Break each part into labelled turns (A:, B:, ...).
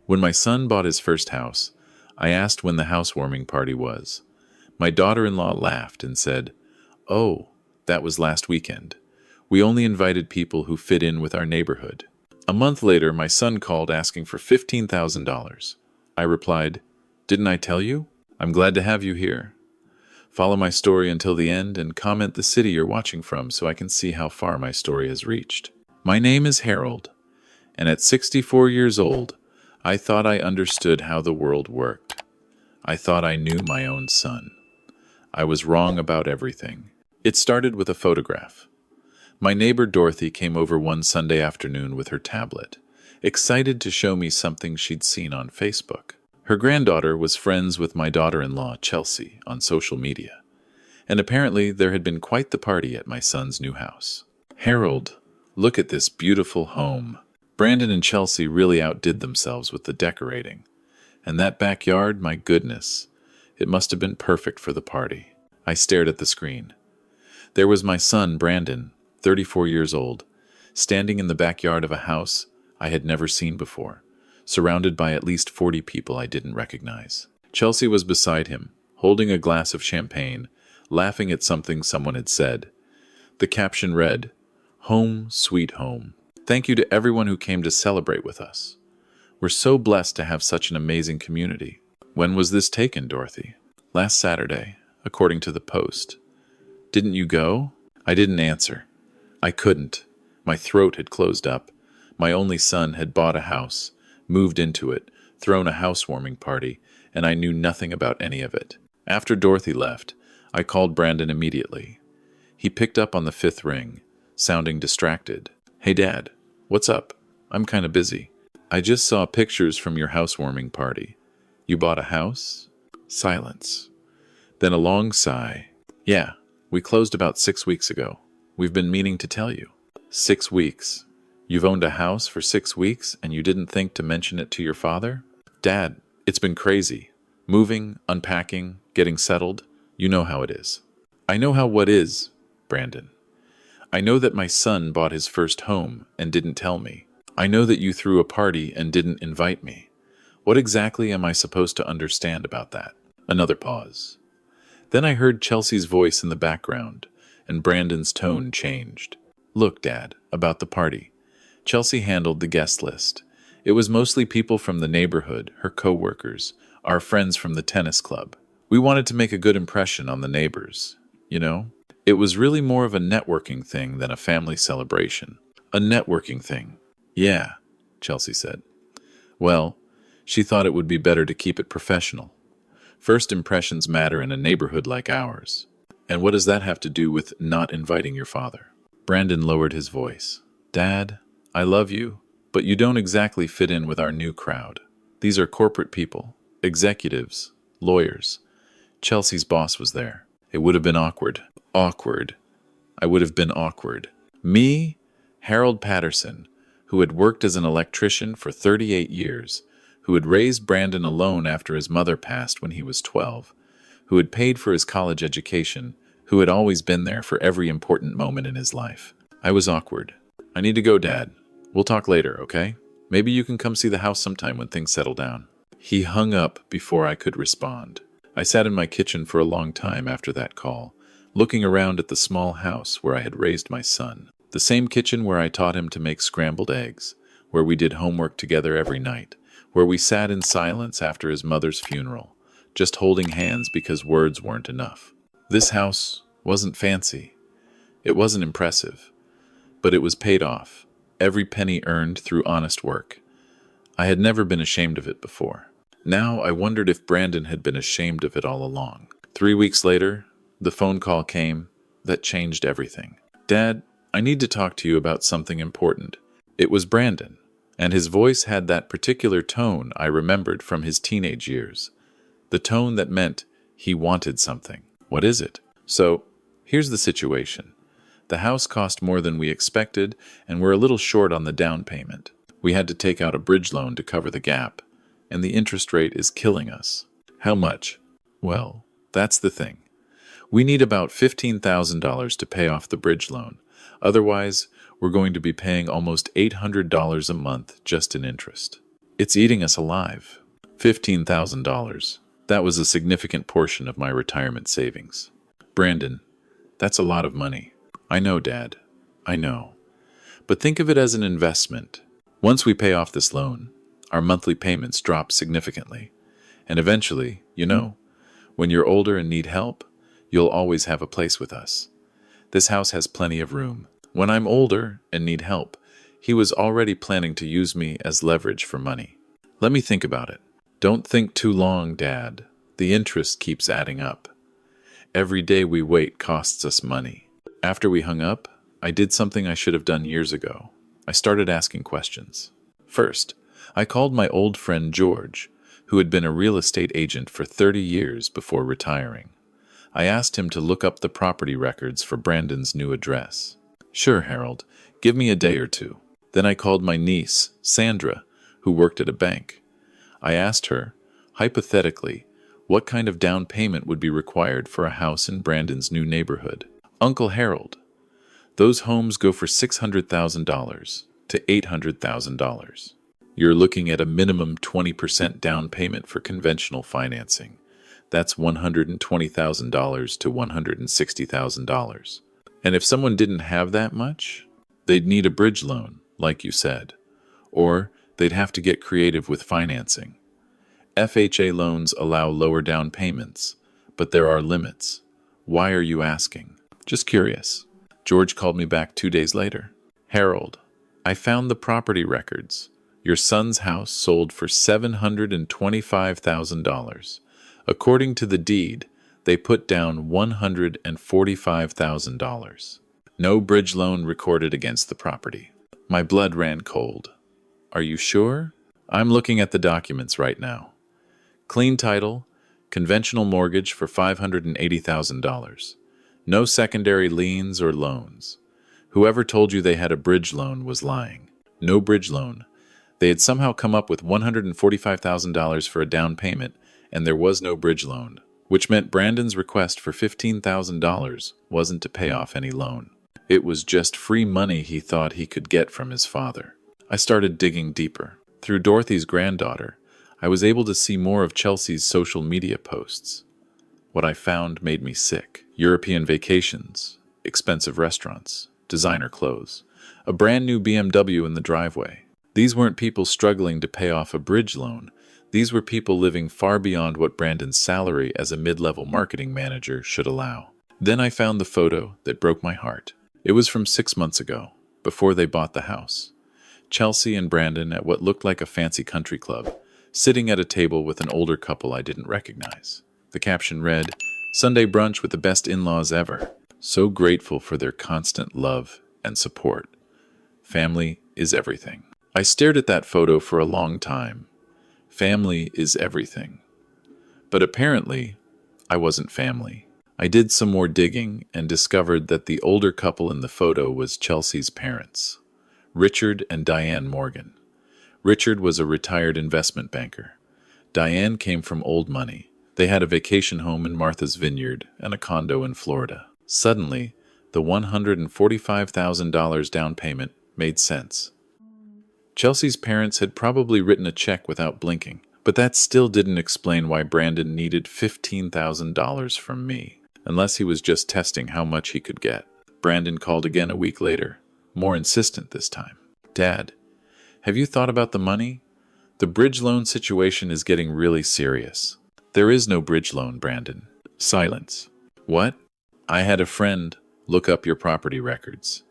A: When my son bought his first house, I asked when the housewarming party was. My daughter-in-law laughed and said, "Oh, that was last weekend. We only invited people who fit in with our neighborhood." A month later, my son called asking for $15,000. I replied, "Didn't I tell you? I'm glad to have you here. Follow my story until the end and comment the city you're watching from so I can see how far my story has reached." My name is Harold, and at 64 years old, I thought I understood how the world worked. I thought I knew my own son. I was wrong about everything. It started with a photograph. My neighbor Dorothy came over one Sunday afternoon with her tablet, excited to show me something she'd seen on Facebook. Her granddaughter was friends with my daughter-in-law, Chelsea, on social media, and apparently there had been quite the party at my son's new house. "Harold, look at this beautiful home." Brandon and Chelsea really outdid themselves with the decorating. And that backyard, my goodness, it must have been perfect for the party. I stared at the screen. There was my son, Brandon, 34 years old, standing in the backyard of a house I had never seen before, surrounded by at least 40 people I didn't recognize. Chelsea was beside him, holding a glass of champagne, laughing at something someone had said. The caption read, "Home, sweet home. Thank you to everyone who came to celebrate with us. We're so blessed to have such an amazing community." "When was this taken, Dorothy?" "Last Saturday, according to the Post." "Didn't you go?" I didn't answer. I couldn't. My throat had closed up. My only son had bought a house, moved into it, thrown a housewarming party, and I knew nothing about any of it. After Dorothy left, I called Brandon immediately. He picked up on the fifth ring, sounding distracted. "Hey, Dad, what's up? I'm kind of busy. I just saw pictures from your housewarming party. You bought a house?" Silence. Then a long sigh. "Yeah, we closed about 6 weeks ago. We've been meaning to tell you." 6 weeks? You've owned a house for 6 weeks and you didn't think to mention it to your father? "Dad, it's been crazy. Moving, unpacking, getting settled. You know how it is." "I know how what is, Brandon. I know that my son bought his first home and didn't tell me. I know that you threw a party and didn't invite me. What exactly am I supposed to understand about that?" Another pause. Then I heard Chelsea's voice in the background, and Brandon's tone changed. "Look, Dad, about the party. Chelsea handled the guest list. It was mostly people from the neighborhood, her co-workers, our friends from the tennis club. We wanted to make a good impression on the neighbors, you know? It was really more of a networking thing than a family celebration." "A networking thing?" "Yeah," Chelsea said. "Well, she thought it would be better to keep it professional. First impressions matter in a neighborhood like ours." "And what does that have to do with not inviting your father?" Brandon lowered his voice. "Dad, I love you, but you don't exactly fit in with our new crowd. These are corporate people, executives, lawyers. Chelsea's boss was there. It would have been awkward. Awkward. I would have been awkward. Me, Harold Patterson, who had worked as an electrician for 38 years, who had raised Brandon alone after his mother passed when he was 12, who had paid for his college education, who had always been there for every important moment in his life. I was awkward. "I need to go, Dad. We'll talk later, okay? Maybe you can come see the house sometime when things settle down." He hung up before I could respond. I sat in my kitchen for a long time after that call, looking around at the small house where I had raised my son. The same kitchen where I taught him to make scrambled eggs, where we did homework together every night, where we sat in silence after his mother's funeral, just holding hands because words weren't enough. This house wasn't fancy. It wasn't impressive. But it was paid off, every penny earned through honest work. I had never been ashamed of it before. Now I wondered if Brandon had been ashamed of it all along. 3 weeks later, the phone call came that changed everything. "Dad, I need to talk to you about something important." It was Brandon, and his voice had that particular tone I remembered from his teenage years. The tone that meant he wanted something. "What is it?" "So, here's the situation. The house cost more than we expected, and we're a little short on the down payment. We had to take out a bridge loan to cover the gap, and the interest rate is killing us." "How much?" "Well, that's the thing. We need about $15,000 to pay off the bridge loan. Otherwise, we're going to be paying almost $800 a month just in interest." It's eating us alive. $15,000. That was a significant portion of my retirement savings. Brandon, that's a lot of money. I know, Dad. I know. But think of it as an investment. Once we pay off this loan, our monthly payments drop significantly. And eventually, when you're older and need help, you'll always have a place with us. This house has plenty of room. When I'm older and need help, he was already planning to use me as leverage for money. Let me think about it. Don't think too long, Dad. The interest keeps adding up. Every day we wait costs us money. After we hung up, I did something I should have done years ago. I started asking questions. First, I called my old friend George, who had been a real estate agent for 30 years before retiring. I asked him to look up the property records for Brandon's new address. Sure, Harold, give me a day or two. Then I called my niece, Sandra, who worked at a bank. I asked her, hypothetically, what kind of down payment would be required for a house in Brandon's new neighborhood. Uncle Harold, those homes go for $600,000 to $800,000. You're looking at a minimum 20% down payment for conventional financing. That's $120,000 to $160,000. And if someone didn't have that much, they'd need a bridge loan, like you said, or they'd have to get creative with financing. FHA loans allow lower down payments, but there are limits. Why are you asking? Just curious. George called me back 2 days later. Harold, I found the property records. Your son's house sold for $725,000. According to the deed, they put down $145,000. No bridge loan recorded against the property. My blood ran cold. Are you sure? I'm looking at the documents right now. Clean title, conventional mortgage for $580,000. No secondary liens or loans. Whoever told you they had a bridge loan was lying. No bridge loan. They had somehow come up with $145,000 for a down payment, and there was no bridge loan, which meant Brandon's request for $15,000 wasn't to pay off any loan. It was just free money he thought he could get from his father. I started digging deeper. Through Dorothy's granddaughter, I was able to see more of Chelsea's social media posts. What I found made me sick. European vacations, expensive restaurants, designer clothes, a brand new BMW in the driveway. These weren't people struggling to pay off a bridge loan. These were people living far beyond what Brandon's salary as a mid-level marketing manager should allow. Then I found the photo that broke my heart. It was from 6 months ago, before they bought the house. Chelsea and Brandon at what looked like a fancy country club, sitting at a table with an older couple I didn't recognize. The caption read, "Sunday brunch with the best in-laws ever. So grateful for their constant love and support. Family is everything." I stared at that photo for a long time. Family is everything. But apparently, I wasn't family. I did some more digging and discovered that the older couple in the photo was Chelsea's parents, Richard and Diane Morgan. Richard was a retired investment banker. Diane came from old money. They had a vacation home in Martha's Vineyard and a condo in Florida. Suddenly, the $145,000 down payment made sense. Chelsea's parents had probably written a check without blinking, but that still didn't explain why Brandon needed $15,000 from me, unless he was just testing how much he could get. Brandon called again a week later, more insistent this time. "Dad, have you thought about the money? The bridge loan situation is getting really serious." "There is no bridge loan, Brandon." Silence. "What?" "I had a friend look up your property records.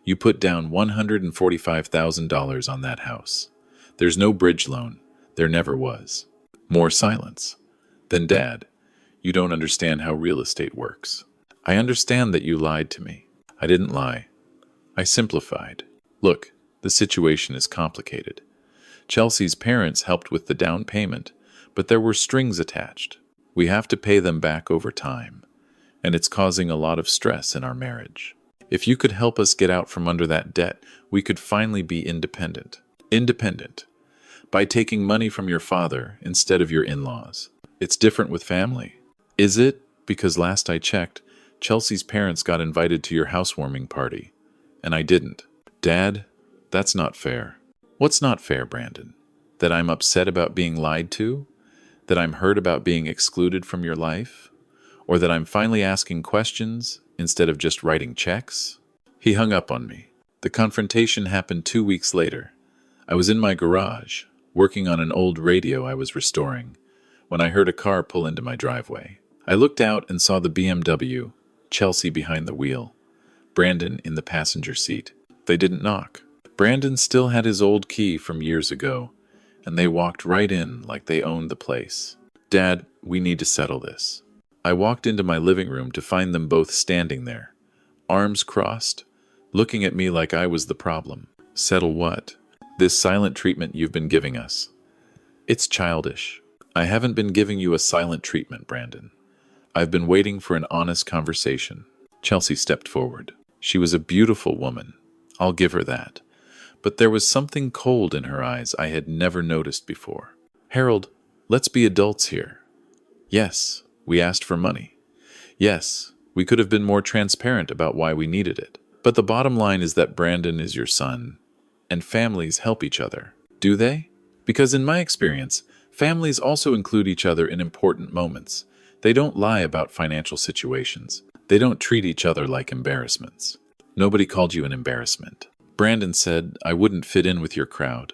A: You put down $145,000 on that house. There's no bridge loan. There never was." More silence. "Then, Dad, you don't understand how real estate works." "I understand that you lied to me." "I didn't lie. I simplified. Look, the situation is complicated. Chelsea's parents helped with the down payment, but there were strings attached. We have to pay them back over time, and it's causing a lot of stress in our marriage. If you could help us get out from under that debt, we could finally be independent. Independent. By taking money from your father instead of your in-laws. It's different with family." "Is it? Because last I checked, Chelsea's parents got invited to your housewarming party, and I didn't." "Dad, that's not fair." "What's not fair, Brandon?" That I'm upset about being lied to? That I'm hurt about being excluded from your life? Or that I'm finally asking questions instead of just writing checks? He hung up on me. The confrontation happened 2 weeks later. I was in my garage, working on an old radio I was restoring, when I heard a car pull into my driveway. I looked out and saw the BMW, Chelsea behind the wheel, Brandon in the passenger seat. They didn't knock. Brandon still had his old key from years ago, and they walked right in like they owned the place. Dad, we need to settle this. I walked into my living room to find them both standing there, arms crossed, looking at me like I was the problem. Settle what? This silent treatment you've been giving us. It's childish. I haven't been giving you a silent treatment, Brandon. I've been waiting for an honest conversation. Chelsea stepped forward. She was a beautiful woman. I'll give her that. But there was something cold in her eyes I had never noticed before. Harold, let's be adults here. Yes, we asked for money. Yes, we could have been more transparent about why we needed it. But the bottom line is that Brandon is your son, and families help each other. Do they? Because in my experience, families also include each other in important moments. They don't lie about financial situations. They don't treat each other like embarrassments. Nobody called you an embarrassment. Brandon said I wouldn't fit in with your crowd,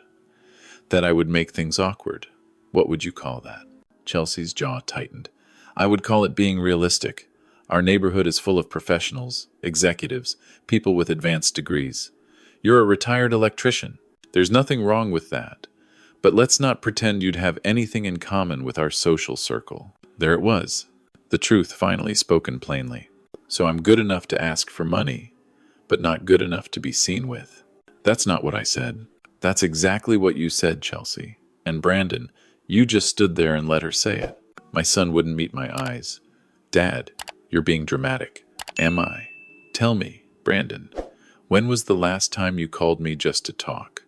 A: that I would make things awkward. What would you call that? Chelsea's jaw tightened. I would call it being realistic. Our neighborhood is full of professionals, executives, people with advanced degrees. You're a retired electrician. There's nothing wrong with that. But let's not pretend you'd have anything in common with our social circle. There it was. The truth finally spoken plainly. So I'm good enough to ask for money, but not good enough to be seen with. That's not what I said. That's exactly what you said, Chelsea. And Brandon, you just stood there and let her say it. My son wouldn't meet my eyes. Dad, you're being dramatic. Am I? Tell me, Brandon, when was the last time you called me just to talk?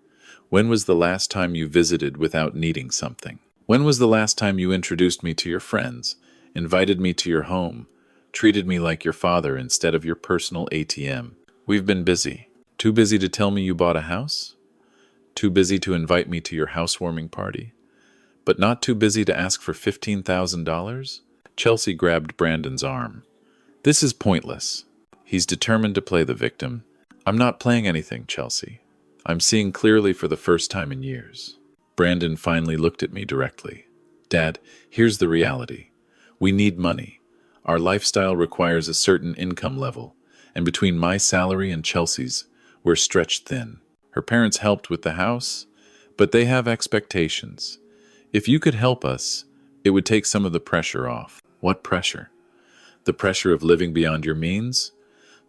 A: When was the last time you visited without needing something? When was the last time you introduced me to your friends, invited me to your home, treated me like your father instead of your personal ATM? We've been busy. Too busy to tell me you bought a house? Too busy to invite me to your housewarming party? But not too busy to ask for $15,000? Chelsea grabbed Brandon's arm. This is pointless. He's determined to play the victim. I'm not playing anything, Chelsea. I'm seeing clearly for the first time in years. Brandon finally looked at me directly. Dad, here's the reality. We need money. Our lifestyle requires a certain income level, and between my salary and Chelsea's, we're stretched thin. Her parents helped with the house, but they have expectations. If you could help us, it would take some of the pressure off. What pressure? The pressure of living beyond your means?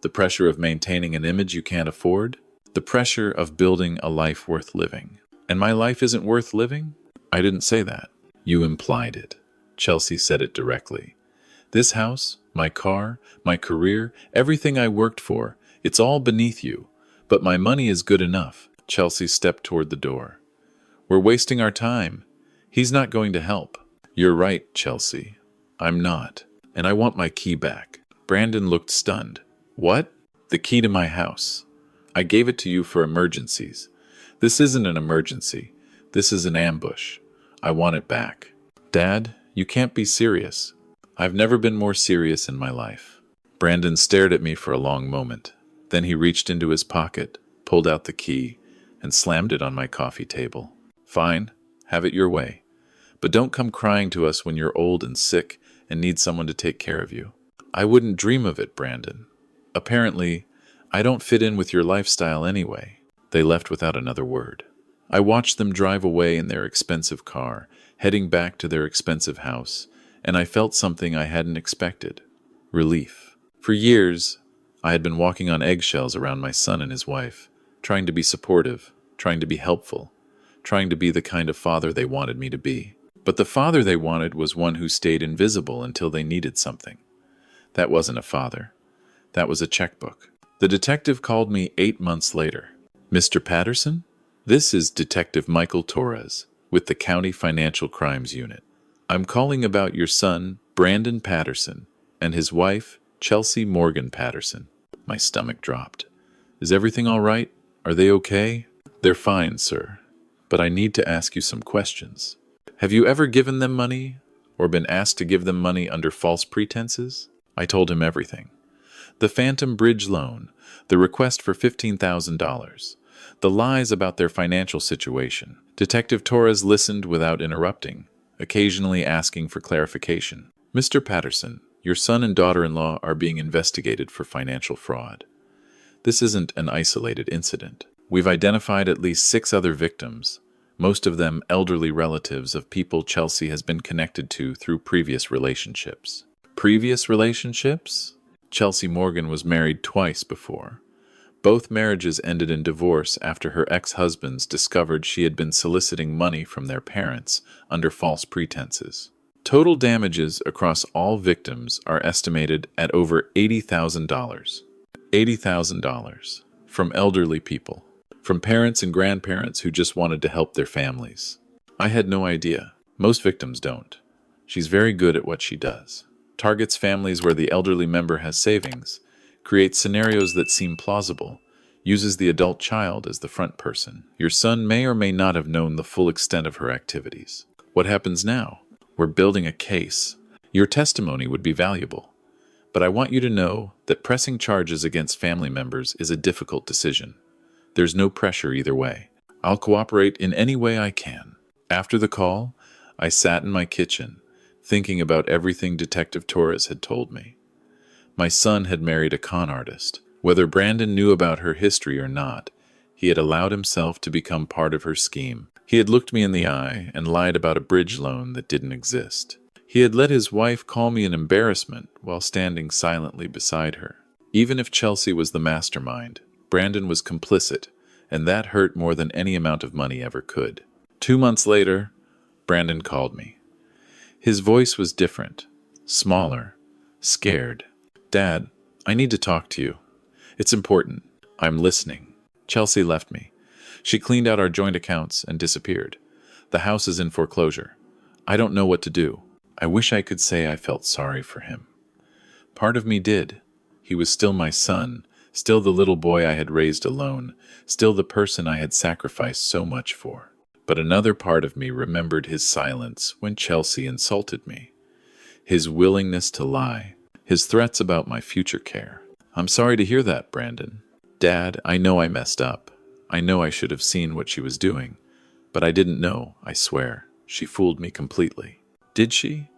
A: The pressure of maintaining an image you can't afford? The pressure of building a life worth living. And my life isn't worth living? I didn't say that. You implied it. Chelsea said it directly. This house, my car, my career, everything I worked for, it's all beneath you. But my money is good enough. Chelsea stepped toward the door. We're wasting our time. He's not going to help. You're right, Chelsea. I'm not. And I want my key back. Brandon looked stunned. What? The key to my house. I gave it to you for emergencies. This isn't an emergency. This is an ambush. I want it back. Dad, you can't be serious. I've never been more serious in my life. Brandon stared at me for a long moment. Then he reached into his pocket, pulled out the key, and slammed it on my coffee table. Fine, have it your way. But don't come crying to us when you're old and sick and need someone to take care of you. I wouldn't dream of it, Brandon. Apparently, I don't fit in with your lifestyle anyway. They left without another word. I watched them drive away in their expensive car, heading back to their expensive house, and I felt something I hadn't expected. Relief. For years, I had been walking on eggshells around my son and his wife, trying to be supportive, trying to be helpful, trying to be the kind of father they wanted me to be. But the father they wanted was one who stayed invisible until they needed something. That wasn't a father. That was a checkbook. The detective called me 8 months later. Mr. Patterson? This is Detective Michael Torres with the County Financial Crimes Unit. I'm calling about your son, Brandon Patterson, and his wife, Chelsea Morgan Patterson. My stomach dropped. Is everything all right? Are they okay? They're fine, sir. but I need to ask you some questions. Have you ever given them money or been asked to give them money under false pretenses? I told him everything. The phantom bridge loan, the request for $15,000, the lies about their financial situation. Detective Torres listened without interrupting, occasionally asking for clarification. Mr. Patterson, your son and daughter-in-law are being investigated for financial fraud. This isn't an isolated incident. We've identified at least 6 other victims, most of them elderly relatives of people Chelsea has been connected to through previous relationships. Previous relationships? Chelsea Morgan was married twice before. Both marriages ended in divorce after her ex-husbands discovered she had been soliciting money from their parents under false pretenses. Total damages across all victims are estimated at over $80,000. $80,000 from elderly people, from parents and grandparents who just wanted to help their families. I had no idea. Most victims don't. She's very good at what she does. Targets families where the elderly member has savings, creates scenarios that seem plausible, uses the adult child as the front person. Your son may or may not have known the full extent of her activities. What happens now? We're building a case. Your testimony would be valuable. But I want you to know that pressing charges against family members is a difficult decision. There's no pressure either way. I'll cooperate in any way I can. After the call, I sat in my kitchen, thinking about everything Detective Torres had told me. My son had married a con artist. Whether Brandon knew about her history or not, he had allowed himself to become part of her scheme. He had looked me in the eye and lied about a bridge loan that didn't exist. He had let his wife call me an embarrassment while standing silently beside her. Even if Chelsea was the mastermind, Brandon was complicit, and that hurt more than any amount of money ever could. 2 months later, Brandon called me. His voice was different, smaller, scared. Dad, I need to talk to you. It's important. I'm listening. Chelsea left me. She cleaned out our joint accounts and disappeared. The house is in foreclosure. I don't know what to do. I wish I could say I felt sorry for him. Part of me did. He was still my son, still the little boy I had raised alone, still the person I had sacrificed so much for. But another part of me remembered his silence when Chelsea insulted me, his willingness to lie, his threats about my future care. I'm sorry to hear that, Brandon. Dad, I know I messed up. I know I should have seen what she was doing, but I didn't know, I swear. She fooled me completely. Did she?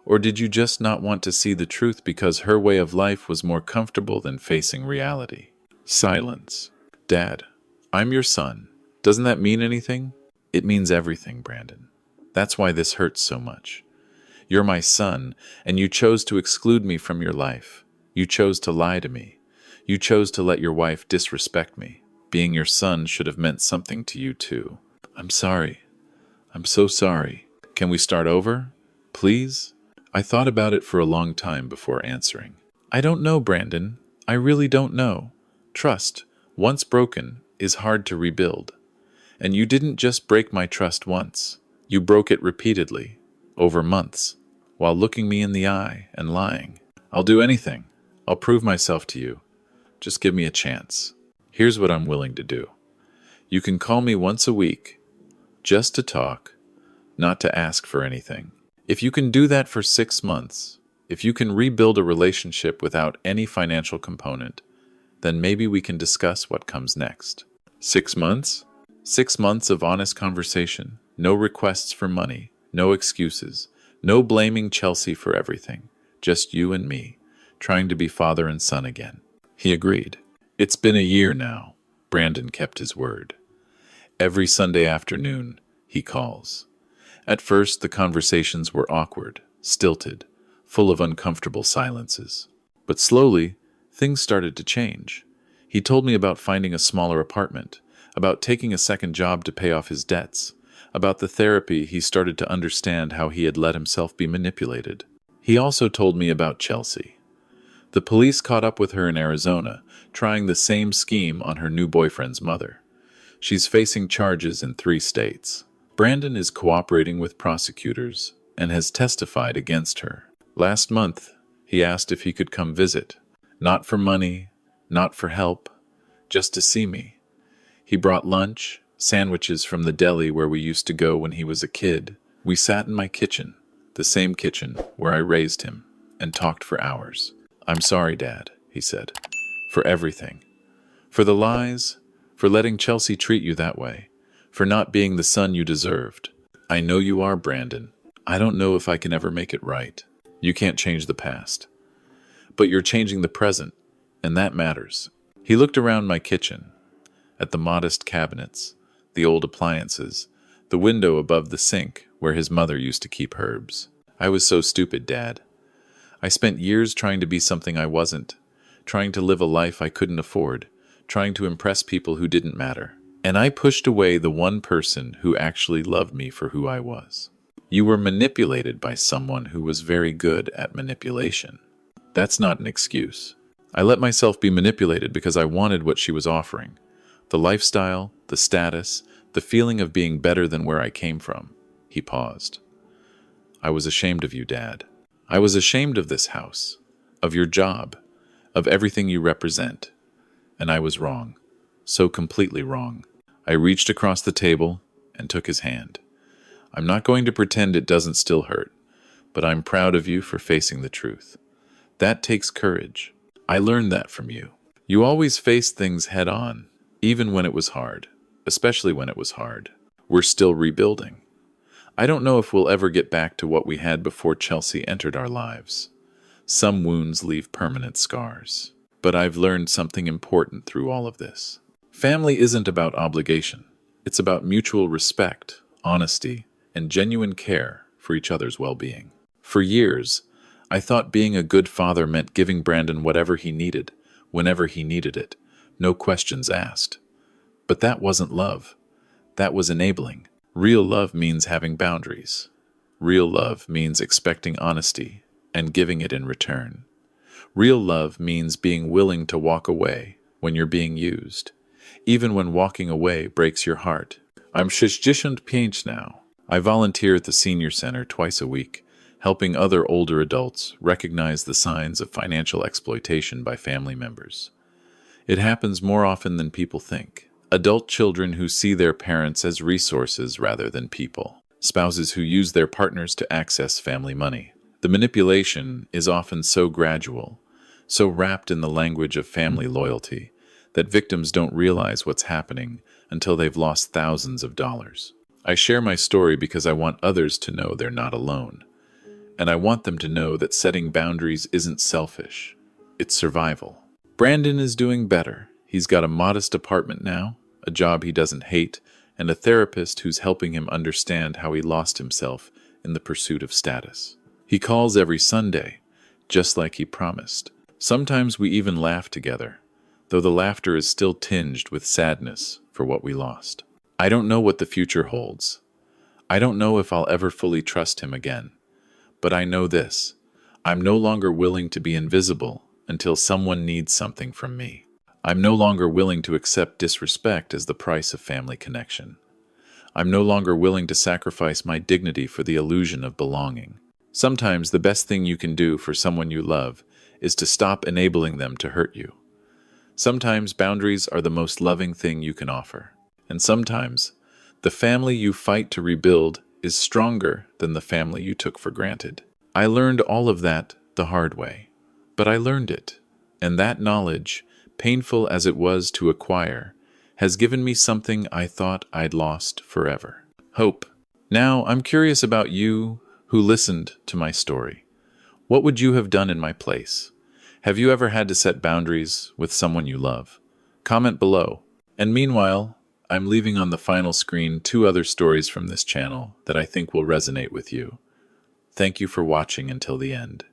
A: Or did you just not want to see the truth because her way of life was more comfortable than facing reality? Silence. Dad, I'm your son. Doesn't that mean anything? It means everything, Brandon. That's why this hurts so much. You're my son, and you chose to exclude me from your life. You chose to lie to me. You chose to let your wife disrespect me. Being your son should have meant something to you too. I'm sorry. I'm so sorry. Can we start over? Please? I thought about it for a long time before answering. I don't know, Brandon. I really don't know. Trust, once broken, is hard to rebuild. And you didn't just break my trust once. You broke it repeatedly, over months, while looking me in the eye and lying. I'll do anything. I'll prove myself to you. Just give me a chance. Here's what I'm willing to do. You can call me once a week, just to talk, not to ask for anything. If you can do that for 6 months, if you can rebuild a relationship without any financial component, then maybe we can discuss what comes next. 6 months? 6 months of honest conversation, no requests for money, no excuses, no blaming Chelsea for everything, just you and me, trying to be father and son again. He agreed. It's been a year now. Brandon kept his word. Every Sunday afternoon, he calls. At first, the conversations were awkward, stilted, full of uncomfortable silences. But slowly, things started to change. He told me about finding a smaller apartment, about taking a second job to pay off his debts, about the therapy he started to understand how he had let himself be manipulated. He also told me about Chelsea. The police caught up with her in Arizona, trying the same scheme on her new boyfriend's mother. She's facing charges in 3 states. Brandon is cooperating with prosecutors and has testified against her. Last month, he asked if he could come visit. Not for money, not for help, just to see me. He brought lunch, Sandwiches from the deli where we used to go when he was a kid. We sat in my kitchen, the same kitchen where I raised him, and talked for hours. "I'm sorry, Dad," he said, "for everything. For the lies, for letting Chelsea treat you that way, for not being the son you deserved. I know you are, Brandon. I don't know if I can ever make it right. You can't change the past. But you're changing the present, and that matters." He looked around my kitchen, at the modest cabinets, the old appliances, the window above the sink where his mother used to keep herbs. "I was so stupid, Dad. I spent years trying to be something I wasn't, trying to live a life I couldn't afford, trying to impress people who didn't matter. And I pushed away the one person who actually loved me for who I was." "You were manipulated by someone who was very good at manipulation. That's not an excuse." "I let myself be manipulated because I wanted what she was offering. The lifestyle, the status, the feeling of being better than where I came from." He paused. "I was ashamed of you, Dad. I was ashamed of this house, of your job, of everything you represent. And I was wrong. So completely wrong." I reached across the table and took his hand. "I'm not going to pretend it doesn't still hurt, but I'm proud of you for facing the truth. That takes courage. I learned that from you. You always faced things head on, even when it was hard, especially when it was hard. We're still rebuilding. I don't know if we'll ever get back to what we had before Chelsea entered our lives. Some wounds leave permanent scars. But I've learned something important through all of this. Family isn't about obligation. It's about mutual respect, honesty, and genuine care for each other's well-being. For years, I thought being a good father meant giving Brandon whatever he needed, whenever he needed it, no questions asked. But that wasn't love. That was enabling. Real love means having boundaries. Real love means expecting honesty and giving it in return. Real love means being willing to walk away when you're being used, even when walking away breaks your heart. I'm 65 now. I volunteer at the senior center twice a week, helping other older adults recognize the signs of financial exploitation by family members. It happens more often than people think. Adult children who see their parents as resources rather than people. Spouses who use their partners to access family money. The manipulation is often so gradual, so wrapped in the language of family loyalty, that victims don't realize what's happening until they've lost thousands of dollars. I share my story because I want others to know they're not alone. And I want them to know that setting boundaries isn't selfish. It's survival. Brandon is doing better. He's got a modest apartment now, a job he doesn't hate, and a therapist who's helping him understand how he lost himself in the pursuit of status. He calls every Sunday, just like he promised. Sometimes we even laugh together, though the laughter is still tinged with sadness for what we lost. I don't know what the future holds. I don't know if I'll ever fully trust him again. But I know this: I'm no longer willing to be invisible until someone needs something from me. I'm no longer willing to accept disrespect as the price of family connection. I'm no longer willing to sacrifice my dignity for the illusion of belonging. Sometimes the best thing you can do for someone you love is to stop enabling them to hurt you. Sometimes boundaries are the most loving thing you can offer. And sometimes the family you fight to rebuild is stronger than the family you took for granted. I learned all of that the hard way, but I learned it, and that knowledge, painful as it was to acquire, has given me something I thought I'd lost forever: hope. Now, I'm curious about you who listened to my story. What would you have done in my place? Have you ever had to set boundaries with someone you love? Comment below. And meanwhile, I'm leaving on the final screen 2 other stories from this channel that I think will resonate with you. Thank you for watching until the end.